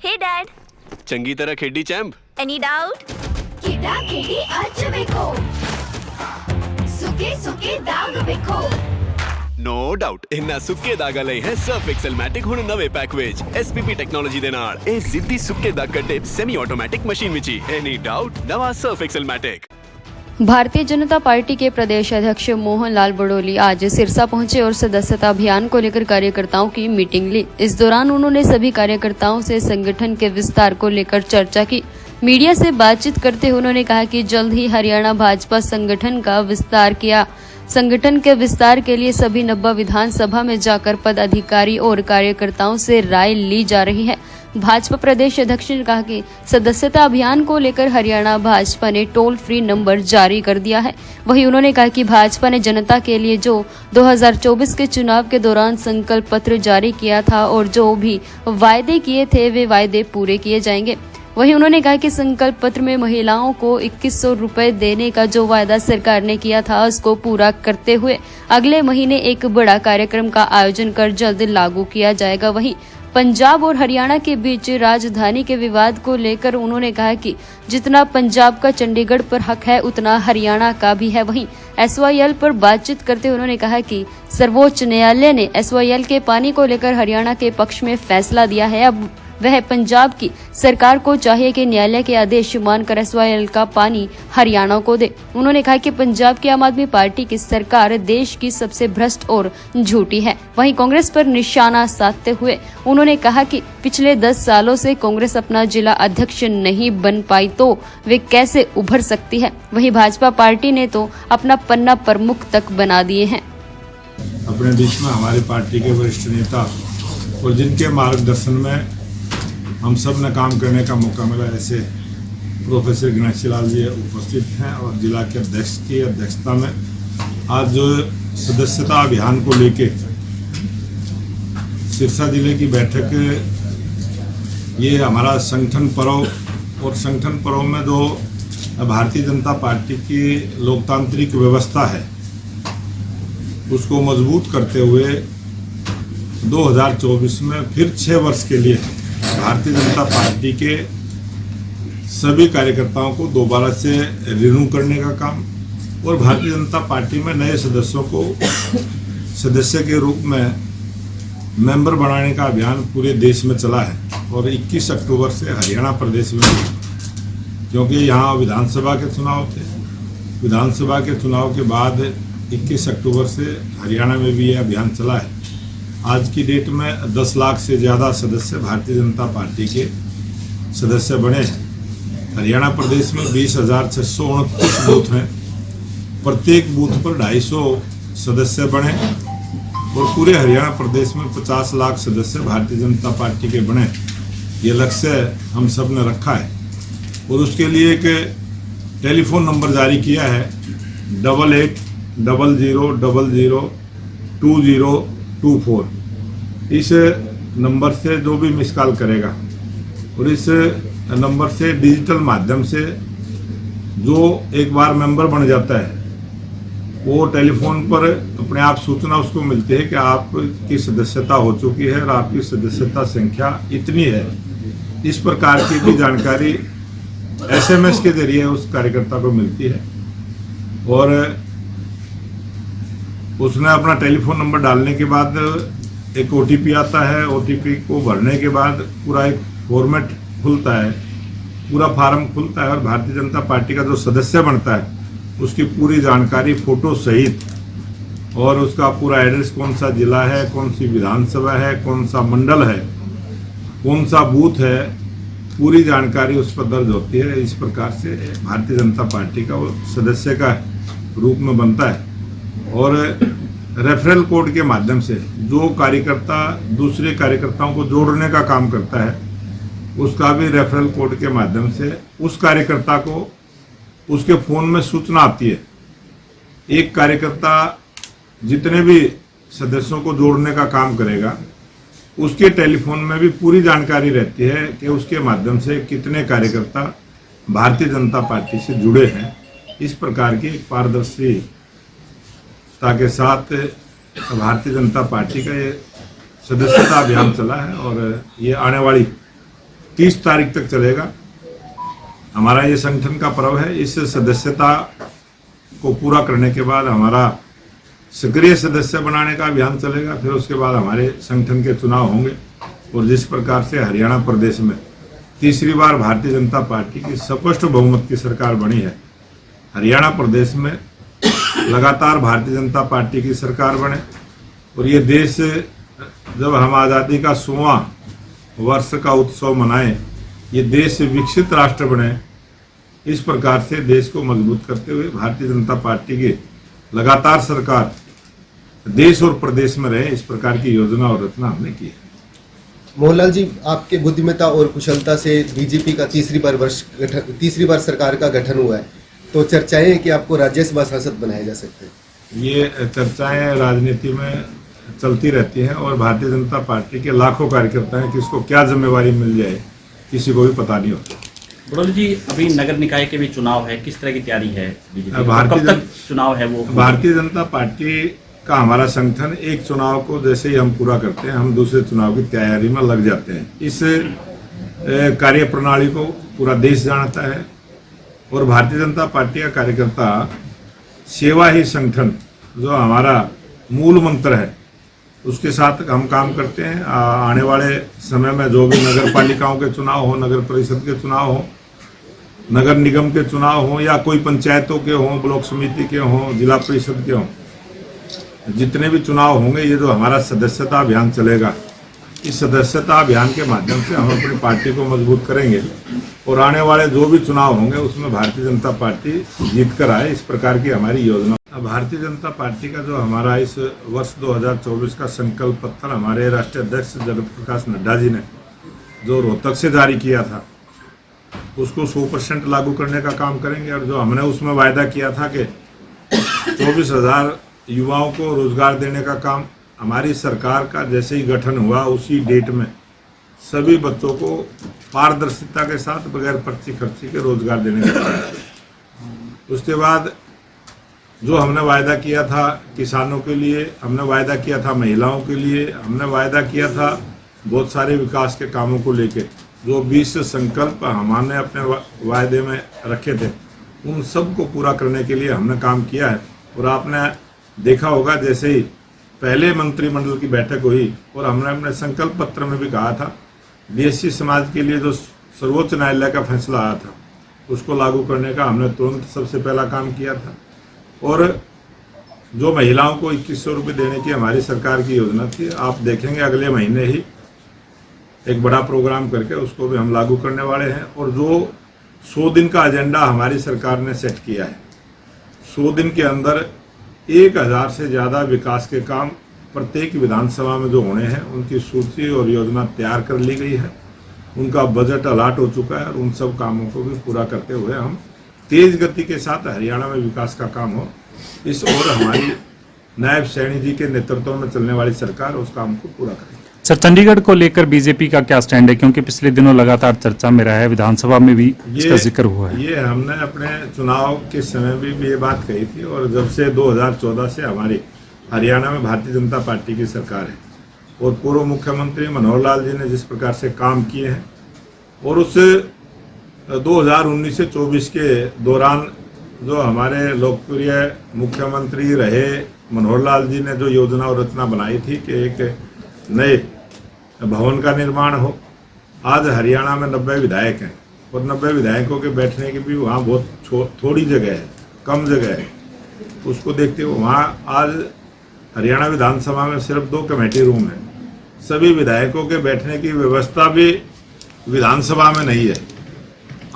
Hey Dad, ਚੰਗੀ ਤਰ੍ਹਾਂ ਖੇਡੀ ਚੈਂਪ। any doubt? ಕಿಡ ಕಿಡಿ ಹಚ್ಚಬೇಕು ಸುಖಿ ಸುಖಿ ದಾಗ್ ಬೇಕು ਨੋ ਡਾਊਟ ਇਹਨਾਂ ਸੁੱਕੇ ਦਾਗਾਂ ਲਈ ਹੈ ਸਰਫ ਐਕਸਲ ਮੈਟਿਕ ਹੁਣ ਨਵੇਂ ਪੈਕ ਵਿੱਚ ਐਸਪੀਪੀ ਟੈਕਨੋਲੋਜੀ ਦੇ ਨਾਲ ਇਹ ਜ਼ਿੱਦੀ ਸੁੱਕੇ ਦਾਗ ਕੱਢੇ ਸੈਮੀ ਆਟੋਮੈਟਿਕ ਮਸ਼ੀਨ ਵਿੱਚ ਹੀ ਐਨੀ ਡਾਊਟ ਨਵਾਂ Surf Excel matric. Bharatiya Janata party के प्रदेश अध्यक्ष मोहन लाल बड़ोली आज सिरसा पहुंचे और सदस्यता अभियान को लेकर कार्यकर्ताओं की मीटिंग ली। इस दौरान उन्होंने सभी कार्यकर्ताओं से संगठन के विस्तार को लेकर चर्चा की। मीडिया से बातचीत करते हुए उन्होंने कहा कि जल्द ही हरियाणा भाजपा संगठन का विस्तार किया। संगठन के विस्तार के लिए सभी 90 विधानसभा में जाकर पदाधिकारी और कार्यकर्ताओं से राय ली जा रही है। भाजपा प्रदेश अध्यक्ष ने कहा कि सदस्यता अभियान को लेकर हरियाणा भाजपा ने टोल फ्री नंबर जारी कर दिया है। वहीं उन्होंने कहा कि भाजपा ने जनता के लिए जो 2024 के चुनाव के दौरान संकल्प पत्र जारी किया था और जो भी वायदे किए थे वे वायदे पूरे किए जाएंगे। वहीं उन्होंने कहा कि संकल्प पत्र में महिलाओं को 2100 रुपए देने का जो वायदा सरकार ने किया था उसको पूरा करते हुए अगले महीने एक बड़ा कार्यक्रम का आयोजन कर जल्द लागू किया जाएगा। वहीं पंजाब और हरियाणा के बीच राजधानी के विवाद को लेकर उन्होंने कहा कि जितना पंजाब का चंडीगढ़ पर हक है उतना हरियाणा का भी है। वहीं SYL पर बातचीत करते हुए उन्होंने कहा कि सर्वोच्च न्यायालय ने SYL के पानी को लेकर हरियाणा के पक्ष में फैसला दिया है। अब वह पंजाब की सरकार को चाहिए कि न्यायालय के आदेश मानकर SYL का पानी हरियाणा को दे। उन्होंने कहा कि पंजाब की आम आदमी पार्टी की सरकार देश की सबसे भ्रष्ट और झूठी है। वहीं कांग्रेस पर निशाना साधते हुए उन्होंने कहा कि पिछले 10 सालों से कांग्रेस अपना जिला अध्यक्ष नहीं बन पाई तो वे कैसे उभर सकती है। वहीं भाजपा पार्टी ने तो अपना पन्ना प्रमुख तक बना दिए हैं। अपने बीच में हमारी पार्टी के वरिष्ठ नेता और जिनके मार्गदर्शन में हम सब ने काम करने का मौका मिला, ऐसे प्रोफेसर गणेश लाल जी उपस्थित हैं और जिला के अध्यक्ष की अध्यक्षता में आज जो सदस्यता अभियान को लेके सिरसा जिले की बैठक, ये हमारा संगठन पर्व और संगठन पर्व में जो भारतीय जनता पार्टी की लोकतांत्रिक व्यवस्था है उसको मजबूत करते हुए 2024 में फिर 6 वर्ष के लिए भारतीय जनता पार्टी के सभी कार्यकर्ताओं को दोबारा से रिन्यू करने का काम और भारतीय जनता पार्टी में नए सदस्यों को सदस्य के रूप में मेंबर बनाने का अभियान पूरे देश में चला है। और 21 अक्टूबर से हरियाणा प्रदेश में, क्योंकि यहाँ विधानसभा के चुनाव थे, विधानसभा के चुनाव के बाद 21 अक्टूबर से हरियाणा में भी यह अभियान चला है। आज की डेट में 10 लाख से ज़्यादा सदस्य भारतीय जनता पार्टी के सदस्य बने हैं। हरियाणा प्रदेश में 20,629 बूथ हैं, प्रत्येक बूथ पर 250 सदस्य बने और पूरे हरियाणा प्रदेश में 50 लाख सदस्य भारतीय जनता पार्टी के बने। ये लक्ष्य हम सब ने रखा है और उसके लिए एक टेलीफोन नंबर जारी किया है 8800002024। इस नंबर से जो भी मिस कॉल करेगा और इस नंबर से डिजिटल माध्यम से जो एक बार मेंबर बन जाता है वो टेलीफोन पर अपने आप सूचना उसको मिलती है कि आपकी सदस्यता हो चुकी है और आपकी सदस्यता संख्या इतनी है। इस प्रकार की भी जानकारी SMS के जरिए उस कार्यकर्ता को मिलती है और उसने अपना टेलीफोन नंबर डालने के बाद एक OTP आता है। OTP को भरने के बाद पूरा एक फॉर्मेट खुलता है, पूरा फार्म खुलता है और भारतीय जनता पार्टी का जो सदस्य बनता है उसकी पूरी जानकारी फोटो सहित और उसका पूरा एड्रेस, कौन सा जिला है, कौन सी विधानसभा है, कौन सा मंडल है, कौन सा बूथ है, पूरी जानकारी उस पर दर्ज होती है। इस प्रकार से भारतीय जनता पार्टी का वो सदस्य का रूप में बनता है और रेफरल कोड के माध्यम से जो कार्यकर्ता दूसरे कार्यकर्ताओं को जोड़ने का काम करता है उसका भी रेफरल कोड के माध्यम से उस कार्यकर्ता को उसके फ़ोन में सूचना आती है। एक कार्यकर्ता जितने भी सदस्यों को जोड़ने का काम करेगा उसके टेलीफोन में भी पूरी जानकारी रहती है कि उसके माध्यम से कितने कार्यकर्ता भारतीय जनता पार्टी से जुड़े हैं। इस प्रकार की एक पारदर्शिता के साथ भारतीय जनता पार्टी का ये सदस्यता अभियान चला है और ये आने वाली 30 तारीख तक चलेगा। हमारा ये संगठन का पर्व है। इस सदस्यता को पूरा करने के बाद हमारा सक्रिय सदस्य बनाने का अभियान चलेगा। फिर उसके बाद हमारे संगठन के चुनाव होंगे और जिस प्रकार से हरियाणा प्रदेश में तीसरी बार भारतीय जनता पार्टी की स्पष्ट बहुमत की सरकार बनी है, हरियाणा प्रदेश में लगातार भारतीय जनता पार्टी की सरकार बने और ये देश जब हम आज़ादी का 100वां वर्ष का उत्सव मनाएं, ये देश विकसित राष्ट्र बने, इस प्रकार से देश को मजबूत करते हुए भारतीय जनता पार्टी की लगातार सरकार देश और प्रदेश में रहे, इस प्रकार की योजना और रचना हमने की है। मोहनलाल जी, आपके बुद्धिमत्ता और कुशलता से बीजेपी का तीसरी बार सरकार का गठन हुआ है, तो चर्चाएं हैं कि आपको राज्यसभा सांसद बनाया जा सकता है। ये चर्चाएं राजनीति में चलती रहती हैं और भारतीय जनता पार्टी के लाखों कार्यकर्ता हैं, किसको क्या जिम्मेवारी मिल जाए किसी को भी पता नहीं होता। बड़ौली जी, अभी नगर निकाय के भी चुनाव है, किस तरह की तैयारी है बीजेपी? भारतीय कब तक चुनाव है वो? भारतीय जनता पार्टी का हमारा संगठन एक चुनाव को जैसे ही हम पूरा करते हैं, हम दूसरे चुनाव की तैयारी में लग जाते हैं। इस कार्य प्रणाली को पूरा देश जानता है और भारतीय जनता पार्टी का कार्यकर्ता सेवा ही संगठन जो हमारा मूल मंत्र है उसके साथ हम काम करते हैं। आने वाले समय में जो भी नगर पालिकाओं के चुनाव हो, नगर परिषद के चुनाव हो, नगर निगम के चुनाव हो या कोई पंचायतों के हों, ब्लॉक समिति के हों, जिला परिषद के हों, जितने भी चुनाव होंगे, ये जो हमारा सदस्यता अभियान चलेगा, इस सदस्यता अभियान के माध्यम से हम अपनी पार्टी को मजबूत करेंगे और आने वाले जो भी चुनाव होंगे उसमें भारतीय जनता पार्टी जीत कर आए, इस प्रकार की हमारी योजना। भारतीय जनता पार्टी का जो हमारा इस वर्ष 2024 का संकल्प पत्र हमारे राष्ट्रीय अध्यक्ष जगत प्रकाश नड्डा जी ने जो रोहतक से जारी किया था, उसको 100% लागू करने का काम करेंगे। और जो हमने उसमें वायदा किया था कि 24,000 युवाओं को रोजगार देने का काम, हमारी सरकार का जैसे ही गठन हुआ उसी डेट में सभी बच्चों को पारदर्शिता के साथ बगैर पर्ची खर्ची के रोजगार देने का काम। उसके बाद जो हमने वायदा किया था किसानों के लिए, हमने वायदा किया था महिलाओं के लिए, हमने वायदा किया था बहुत सारे विकास के कामों को लेके, जो 20 संकल्प हमने अपने वायदे में रखे थे, उन सब को पूरा करने के लिए हमने काम किया है। और आपने देखा होगा जैसे ही पहले मंत्रिमंडल की बैठक हुई और हमने अपने संकल्प पत्र में भी कहा था, बीएससी समाज के लिए जो सर्वोच्च न्यायालय का फैसला आया था उसको लागू करने का हमने तुरंत सबसे पहला काम किया था। और जो महिलाओं को 2100 रुपये देने की हमारी सरकार की योजना थी, आप देखेंगे अगले महीने ही एक बड़ा प्रोग्राम करके उसको भी हम लागू करने वाले हैं। और जो 100 दिन का एजेंडा हमारी सरकार ने सेट किया है, 100 दिन के अंदर 1000 से ज़्यादा विकास के काम प्रत्येक विधानसभा में जो होने हैं उनकी सूची और योजना तैयार कर ली गई है, उनका बजट अलाट हो चुका है और उन सब कामों को भी पूरा करते हुए हम तेज गति के साथ हरियाणा में विकास का काम हो, इस और हमारी नायब सैनी जी के नेतृत्व में चलने वाली सरकार उस काम को पूरा करेगी। सर, चंडीगढ़ को लेकर बीजेपी का क्या स्टैंड है, क्योंकि पिछले दिनों लगातार चर्चा में रहा है, विधानसभा में भी इसका जिक्र हुआ है। ये हमने अपने चुनाव के समय भी ये बात कही थी और जब से 2014 से हमारी हरियाणा में भारतीय जनता पार्टी की सरकार है और पूर्व मुख्यमंत्री मनोहर लाल जी ने जिस प्रकार से काम किए हैं और उस 2019 से 24 के दौरान जो हमारे लोकप्रिय मुख्यमंत्री रहे मनोहर लाल जी ने जो योजना और रचना बनाई थी कि एक नए भवन का निर्माण हो। आज हरियाणा में 90 विधायक हैं और 90 विधायकों के बैठने की भी वहाँ बहुत थोड़ी जगह है, कम जगह है। उसको देखते हुए वहाँ आज हरियाणा विधानसभा में सिर्फ 2 कमेटी रूम हैं, सभी विधायकों के बैठने की व्यवस्था भी विधानसभा में नहीं है।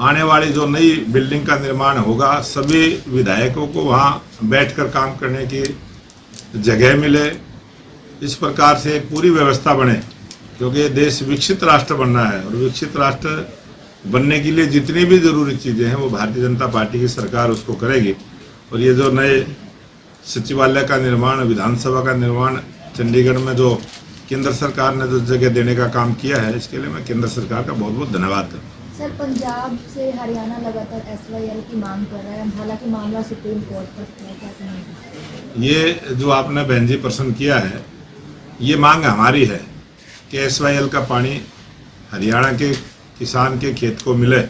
आने वाली जो नई बिल्डिंग का निर्माण होगा, सभी विधायकों को वहाँ बैठकर काम करने की जगह मिले, इस प्रकार से एक पूरी व्यवस्था बने, क्योंकि देश विकसित राष्ट्र बनना है और विकसित राष्ट्र बनने के लिए जितनी भी ज़रूरी चीज़ें हैं वो भारतीय जनता पार्टी की सरकार उसको करेगी। और ये जो नए सचिवालय का निर्माण, विधानसभा का निर्माण चंडीगढ़ में जो केंद्र सरकार ने जो जगह देने का काम किया है, इसके लिए मैं केंद्र सरकार का बहुत बहुत धन्यवाद करता हूँ। सर, पंजाब से हरियाणा लगातार SYL की मांग कर रहा है, हालांकि मामला सुप्रीम कोर्ट तक है, क्या कहेंगे? ये जो आपने बहन जी प्रश्न किया है, ये मांग हमारी है कि SYL का पानी हरियाणा के किसान के खेत को मिले,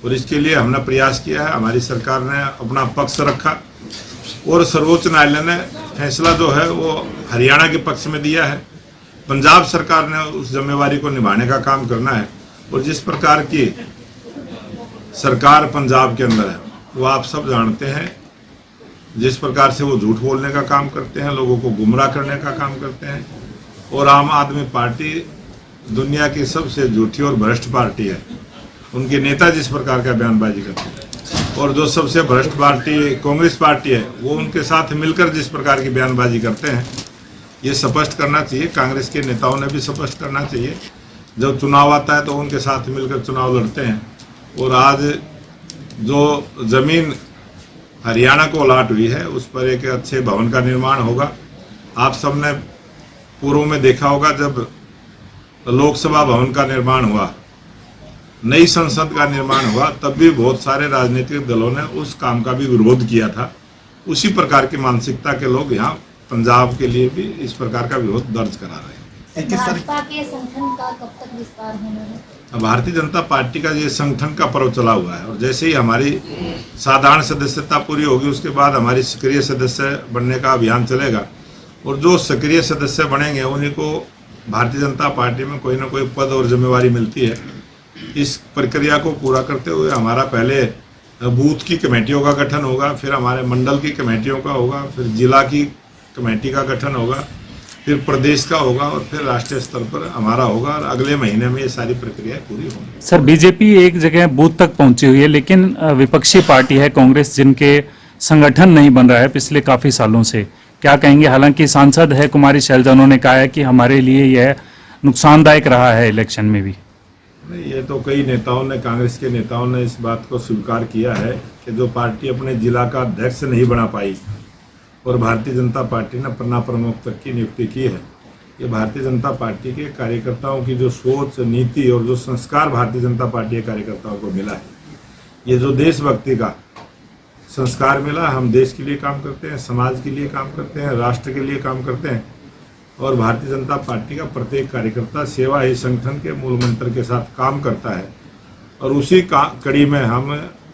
और इसके लिए हमने प्रयास किया है। हमारी सरकार ने अपना पक्ष रखा और सर्वोच्च न्यायालय ने फैसला जो है वो हरियाणा के पक्ष में दिया है। पंजाब सरकार ने उस जिम्मेवारी को निभाने का काम करना है, और जिस प्रकार की सरकार पंजाब के अंदर है वो आप सब जानते हैं। जिस प्रकार से वो झूठ बोलने का काम करते हैं, लोगों को गुमराह करने का काम करते हैं, और आम आदमी पार्टी दुनिया की सबसे झूठी और भ्रष्ट पार्टी है। उनके नेता जिस प्रकार का बयानबाजी करते हैं, और जो सबसे भ्रष्ट पार्टी कांग्रेस पार्टी है वो उनके साथ मिलकर जिस प्रकार की बयानबाजी करते हैं, ये स्पष्ट करना चाहिए। कांग्रेस के नेताओं ने भी स्पष्ट करना चाहिए। जब चुनाव आता है तो उनके साथ मिलकर चुनाव लड़ते हैं, और आज जो जमीन हरियाणा को अलाट हुई है उस पर एक अच्छे भवन का निर्माण होगा। आप सबने पूर्व में देखा होगा, जब लोकसभा भवन का निर्माण हुआ, नई संसद का निर्माण हुआ, तब भी बहुत सारे राजनीतिक दलों ने उस काम का भी विरोध किया था। उसी प्रकार की मानसिकता के लोग यहाँ पंजाब के लिए भी इस प्रकार का विरोध दर्ज करा रहे हैं। भाजपा के संगठन का कब तक विस्तार होना है? भारतीय जनता पार्टी का ये संगठन का पर्व चला हुआ है, और जैसे ही हमारी साधारण सदस्यता पूरी होगी उसके बाद हमारी सक्रिय सदस्य बनने का अभियान चलेगा, और जो सक्रिय सदस्य बनेंगे उन्हीं को भारतीय जनता पार्टी में कोई ना कोई पद और जिम्मेवारी मिलती है। इस प्रक्रिया को पूरा करते हुए हमारा पहले बूथ की कमेटियों का गठन होगा, फिर हमारे मंडल की कमेटियों का होगा, फिर जिला की कमेटी का गठन होगा, फिर प्रदेश का होगा, और फिर राष्ट्रीय स्तर पर हमारा होगा, और अगले महीने में ये सारी प्रक्रिया पूरी होंगी। सर, बीजेपी एक जगह बूथ तक पहुंची हुई है, लेकिन विपक्षी पार्टी है कांग्रेस, जिनके संगठन नहीं बन रहा है पिछले काफी सालों से, क्या कहेंगे? हालांकि सांसद है कुमारी शैलजा, उन्होंने कहा है कि हमारे लिए यह नुकसानदायक रहा है इलेक्शन में भी। नहीं, ये तो कई नेताओं ने, कांग्रेस के नेताओं ने इस बात को स्वीकार किया है कि जो पार्टी अपने जिला का अध्यक्ष नहीं बना पाई और भारतीय जनता पार्टी ने पन्ना प्रमुख तक की नियुक्ति की है, ये भारतीय जनता पार्टी के कार्यकर्ताओं की जो सोच, नीति और जो संस्कार भारतीय जनता पार्टी के कार्यकर्ताओं को मिला है, ये जो देशभक्ति का संस्कार मिला, हम देश के लिए काम करते हैं, समाज के लिए काम करते हैं, राष्ट्र के लिए काम करते हैं, और भारतीय जनता पार्टी का प्रत्येक कार्यकर्ता सेवा ही संगठन के मूल मंत्र के साथ काम करता है, और उसी कड़ी में हम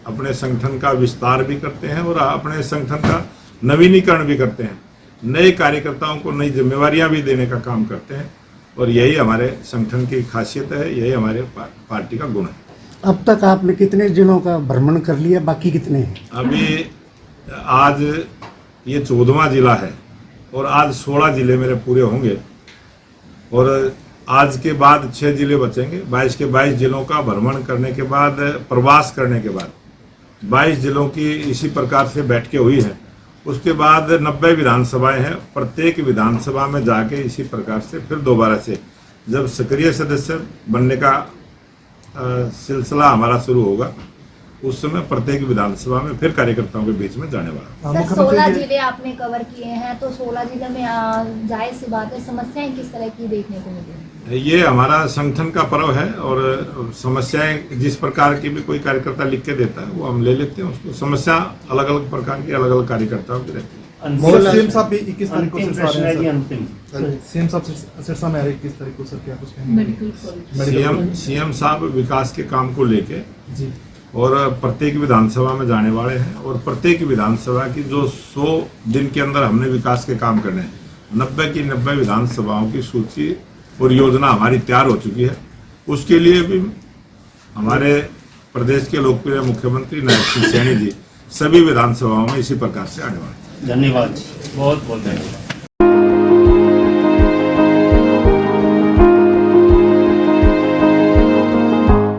अपने संगठन का विस्तार भी करते हैं और अपने संगठन का नवीनीकरण भी करते हैं, नए कार्यकर्ताओं को नई जिम्मेवारियां भी देने का काम करते हैं, और यही हमारे संगठन की खासियत है, यही हमारे पार्टी का गुण है। अब तक आपने कितने जिलों का भ्रमण कर लिया, बाकी कितने हैं? अभी आज ये 14वां जिला है, और आज 16 जिले मेरे पूरे होंगे, और आज के बाद 6 जिले बचेंगे। 22 के 22 जिलों का भ्रमण करने के बाद, प्रवास करने के बाद 22 जिलों की इसी प्रकार से बैठकें हुई हैं। उसके बाद 90 विधानसभाएं हैं, प्रत्येक विधानसभा में जाके इसी प्रकार से फिर दोबारा से जब सक्रिय सदस्य बनने का सिलसिला हमारा शुरू होगा, उस समय प्रत्येक विधानसभा में फिर कार्यकर्ताओं के बीच में जाने वाला। सर, 16 जिले आपने कवर किए हैं, तो 16 जिले में जाहिर सी बात है समस्याएं किस तरह की देखने को मिली? ये हमारा संगठन का पर्व है, और समस्याएं जिस प्रकार की भी कोई कार्यकर्ता लिख के देता है वो हम ले लेते हैं। उसको समस्या अलग अलग प्रकार की अलग अलग कार्यकर्ताओं की रहती है। सीएम साहब भी 21 तारीख को सिरसा आ रहे हैं। सीएम साहब सिरसा में आ रहे 21 तारीख को, सर क्या कुछ कहेंगे? सीएम साहब विकास के काम को लेके जी, और प्रत्येक विधानसभा में जाने वाले हैं, और प्रत्येक विधानसभा की जो 100 दिन के अंदर हमने विकास के काम करने हैं, 90 की 90 विधानसभाओं की सूची और योजना हमारी तैयार हो चुकी है। उसके लिए भी हमारे प्रदेश के लोकप्रिय मुख्यमंत्री नायब सिंह सैनी जी सभी विधानसभाओं में इसी प्रकार से आने वाले हैं। धन्यवाद, बहुत बहुत धन्यवाद।